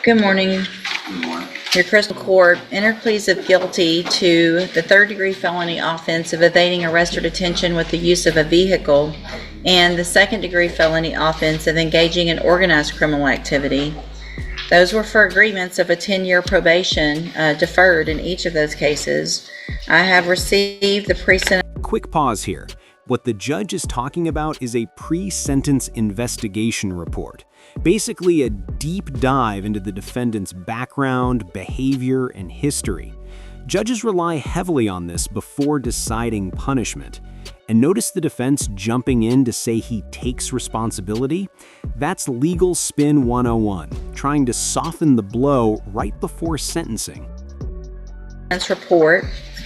Good morning. Good morning. Your Crystal Court entered pleas of guilty to the third-degree felony offense of evading arrest or detention with the use of a vehicle and the second-degree felony offense of engaging in organized criminal activity. Those were for agreements of a 10-year probation, deferred in each of those cases. I have received the pre-sentence. Quick pause here. What the judge is talking about is a pre-sentence investigation report. Basically a deep dive into the defendant's background, behavior, and history. Judges rely heavily on this before deciding punishment. And notice the defense jumping in to say he takes responsibility? That's legal spin 101, trying to soften the blow right before sentencing. Report.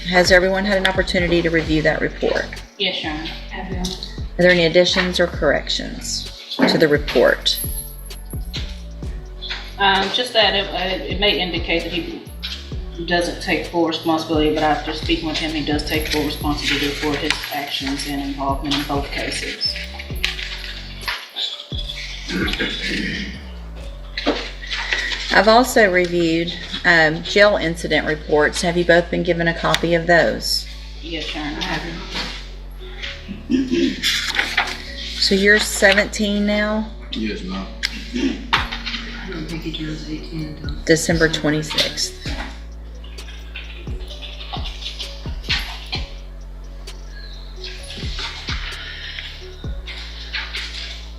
Has everyone had an opportunity to review that report? Yes, Your Honor. Are there any additions or corrections to the report? Just that it may indicate that he doesn't take full responsibility, but after speaking with him, he does take full responsibility for his actions and involvement in both cases. I've also reviewed jail incident reports. Have you both been given a copy of those? Yes, Your Honor. I have. So you're 17 now? Yes, ma'am. I don't think he turns 18 until... December 26th.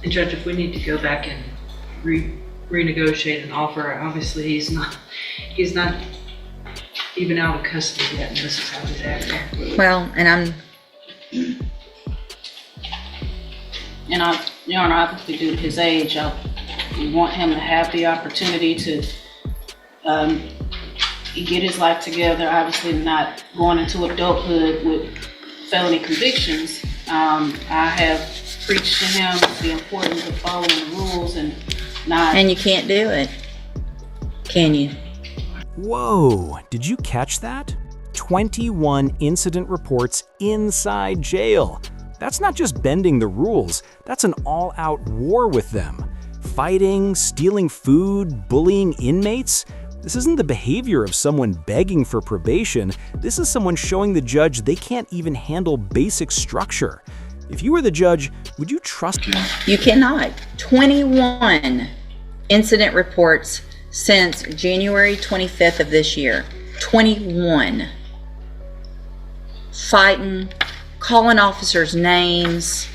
And Judge, if we need to go back and renegotiate an offer, obviously he's not even out of custody yet, and this is how he's acting. Well, and Your Honor, obviously due to his age, we want him to have the opportunity to get his life together, obviously not going into adulthood with felony convictions. I have preached to him the importance of following the rules and not... And you can't do it, can you? Whoa, did you catch that? 21 incident reports inside jail. That's not just bending the rules, that's an all-out war with them. Fighting, stealing food, bullying inmates. This isn't the behavior of someone begging for probation. This is someone showing the judge they can't even handle basic structure. If you were the judge, would you trust him? You cannot. 21 incident reports since January 25th of this year. 21. Fighting, calling officers names,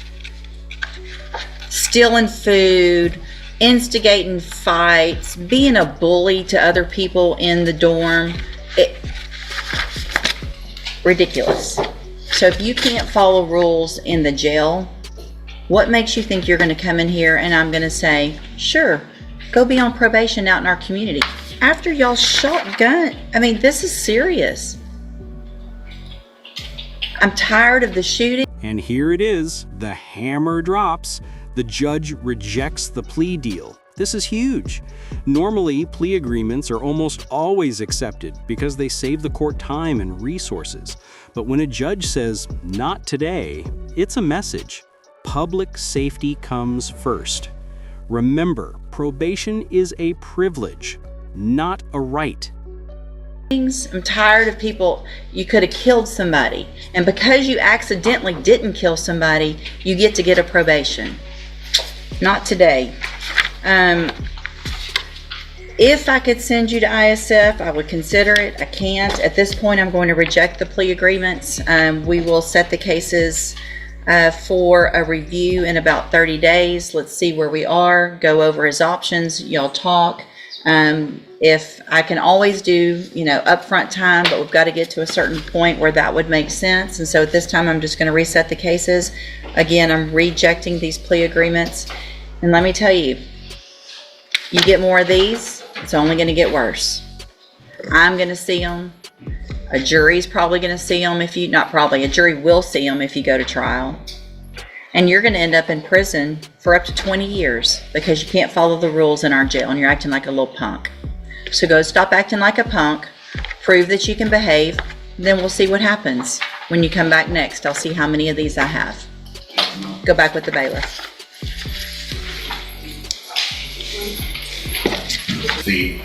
stealing food, instigating fights, being a bully to other people in the dorm. Ridiculous. So if you can't follow rules in the jail, what makes you think you're going to come in here and I'm going to say, sure, go be on probation out in our community? After y'all shotgun, I mean, this is serious. I'm tired of the shooting. And here it is, the hammer drops. The judge rejects the plea deal. This is huge. Normally, plea agreements are almost always accepted because they save the court time and resources. But when a judge says, not today, it's a message. Public safety comes first. Remember, probation is a privilege, not a right. I'm tired of people, you could have killed somebody, and because you accidentally didn't kill somebody, you get to get a probation. Not today. If I could send you to ISF, I would consider it. I can't. At this point, I'm going to reject the plea agreements. We will set the cases for a review in about 30 days. Let's see where we are, go over his options, y'all talk. If I can always do, upfront time, but we've got to get to a certain point where that would make sense. And so at this time, I'm just going to reset the cases. Again, I'm rejecting these plea agreements. And let me tell you, you get more of these, it's only going to get worse. I'm going to see them. A jury's probably going to see them a jury will see them if you go to trial. And you're going to end up in prison for up to 20 years because you can't follow the rules in our jail and you're acting like a little punk. So go stop acting like a punk, prove that you can behave, then we'll see what happens. When you come back next, I'll see how many of these I have. Go back with the bailiff. The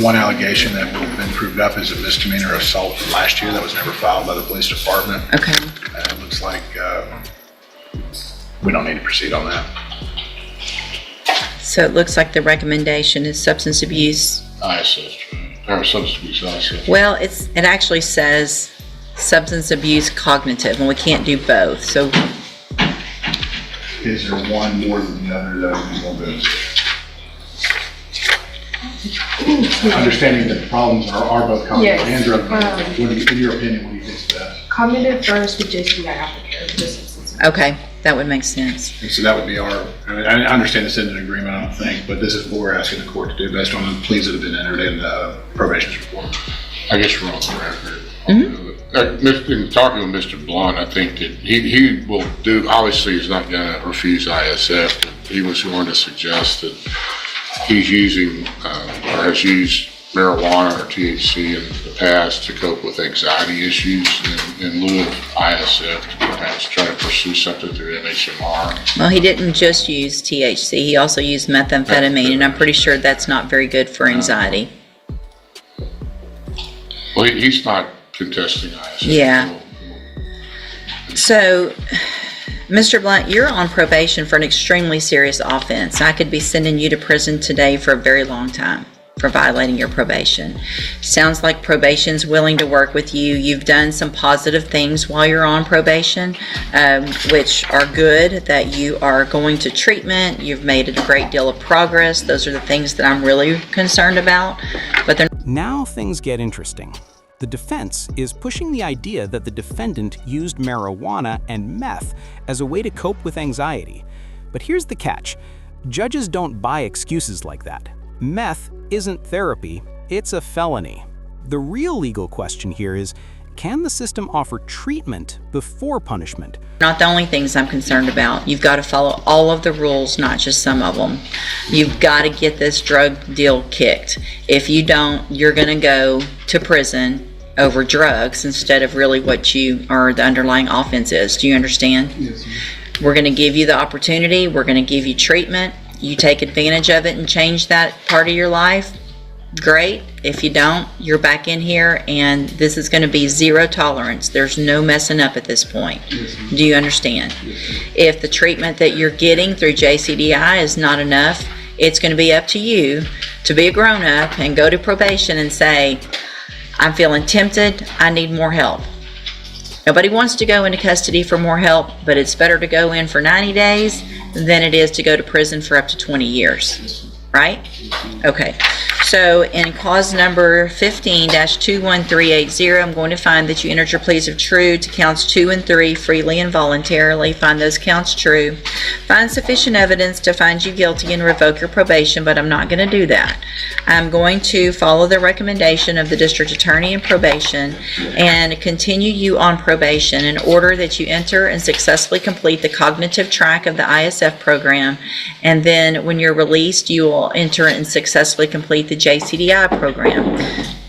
one allegation that would have been proved up is a misdemeanor assault from last year that was never filed by the police department. Okay. It looks like we don't need to proceed on that. So it looks like the recommendation is substance abuse. ISS, or substance abuse ISS. Well, it actually says substance abuse cognitive, and we can't do both. So Is there one more than the other that we will do? Understanding that the problems are both cognitive Yes. and drug related. In your opinion, what do you think is best? Cognitive first with JCI applicant for this instance. okay, that would make sense. And so that would be I understand this isn't an agreement, I don't think, but this is what we're asking the court to do based on the pleas that have been entered in the probation's report. I guess we're on the record. In talking with Mr. Blunt, I think that he will do, obviously he's not gonna refuse ISF, but he was going to suggest that he's using, or has used marijuana or THC in the past to cope with anxiety issues in lieu of ISF to perhaps try to pursue something through MHMR. Well, he didn't just use THC, he also used methamphetamine, and I'm pretty sure that's not very good for anxiety. Well, he's not contesting ISF. Yeah. So, Mr. Blunt, you're on probation for an extremely serious offense. I could be sending you to prison today for a very long time for violating your probation. Sounds like probation's willing to work with you. You've done some positive things while you're on probation, which are good, that you are going to treatment. You've made a great deal of progress. Those are the things that I'm really concerned about. But they're Now things get interesting. The defense is pushing the idea that the defendant used marijuana and meth as a way to cope with anxiety. But here's the catch. Judges don't buy excuses like that. Meth isn't therapy, it's a felony. The real legal question here is, can the system offer treatment before punishment? not the only things I'm concerned about. You've got to follow all of the rules, not just some of them. You've got to get this drug deal kicked. If you don't, you're going to go to prison over drugs instead of really what you or the underlying offense is. Do you understand? Yes. We're going to give you the opportunity. We're going to give you treatment. You take advantage of it and change that part of your life. Great. If you don't, you're back in here, and this is going to be zero tolerance. There's no messing up at this point. Yes. Do you understand? Yes. If the treatment that you're getting through JCDI is not enough, it's going to be up to you to be a grown-up and go to probation and say, I'm feeling tempted, I need more help. Nobody wants to go into custody for more help, but it's better to go in for 90 days than it is to go to prison for up to 20 years. Right? Okay. So in cause number 15-21380, I'm going to find that you entered your pleas of true to counts 2 and 3 freely and voluntarily. Find those counts true. Find sufficient evidence to find you guilty and revoke your probation, but I'm not going to do that. I'm going to follow the recommendation of the district attorney in probation and continue you on probation in order that you enter and successfully complete the cognitive track of the ISF program, and then when you're released, you will enter and successfully complete the JCDI program.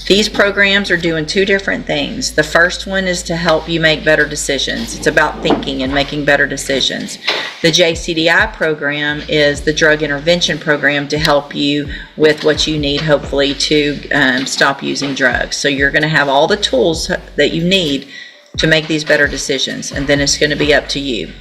These programs are doing two different things. The first one is to help you make better decisions. It's about thinking and making better decisions. The JCDI program is the drug intervention program to help you with what you need, hopefully, to stop using drugs. So you're going to have all the tools that you need to make these better decisions, and then it's going to be up to you.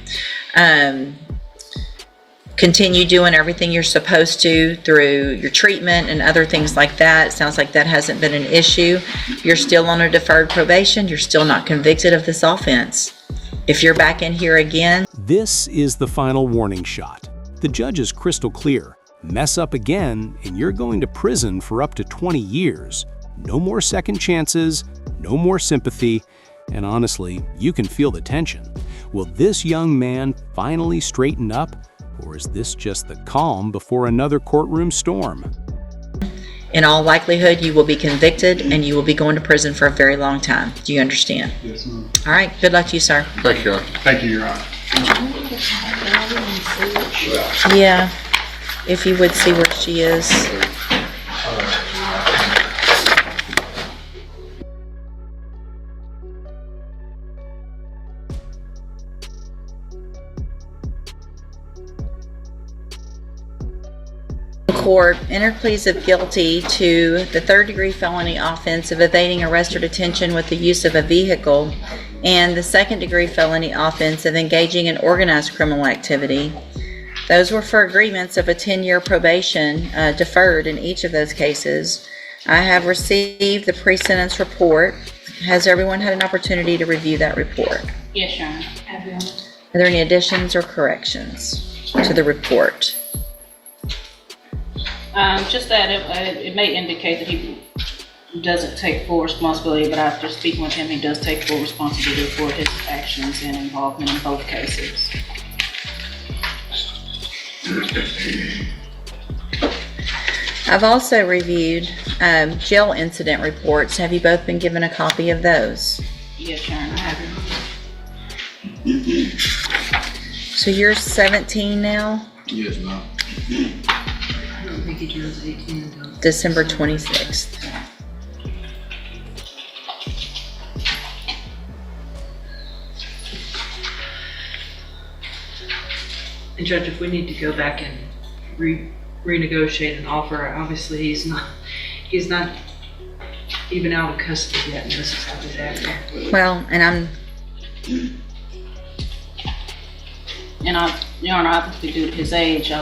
Continue doing everything you're supposed to through your treatment and other things like that. It sounds like that hasn't been an issue. You're still on a deferred probation. You're still not convicted of this offense. If you're back in here again, This is the final warning shot. The judge is crystal clear. Mess up again, and you're going to prison for up to 20 years. No more second chances, no more sympathy, and honestly, you can feel the tension. Will this young man finally straighten up? Or is this just the calm before another courtroom storm? in all likelihood, you will be convicted and you will be going to prison for a very long time. Do you understand? Yes, ma'am. All right. Good luck to you, sir. Thank you. Thank you, Your Honor. Yeah. If you would see where she is. court entered pleas of guilty to the third-degree felony offense of evading arrest or detention with the use of a vehicle and the second-degree felony offense of engaging in organized criminal activity. Those were for agreements of a 10-year probation, deferred in each of those cases. I have received the pre-sentence report. Has everyone had an opportunity to review that report? Yes, Your Honor. Are there any additions or corrections to the report? Just that it may indicate that he doesn't take full responsibility, but after speaking with him, he does take full responsibility for his actions and involvement in both cases. I've also reviewed jail incident reports. Have you both been given a copy of those? Yes, Your Honor. I have. So you're 17 now? Yes, ma'am. I don't think he turns 18 until. December 26th. And Judge, if we need to go back and renegotiate an offer, obviously he's not even out of custody yet, and this is how he's acting. Well, and Your Honor, obviously due to his age,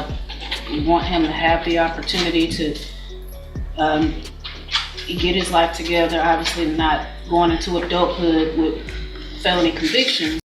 we want him to have the opportunity to get his life together, obviously not going into adulthood with felony convictions.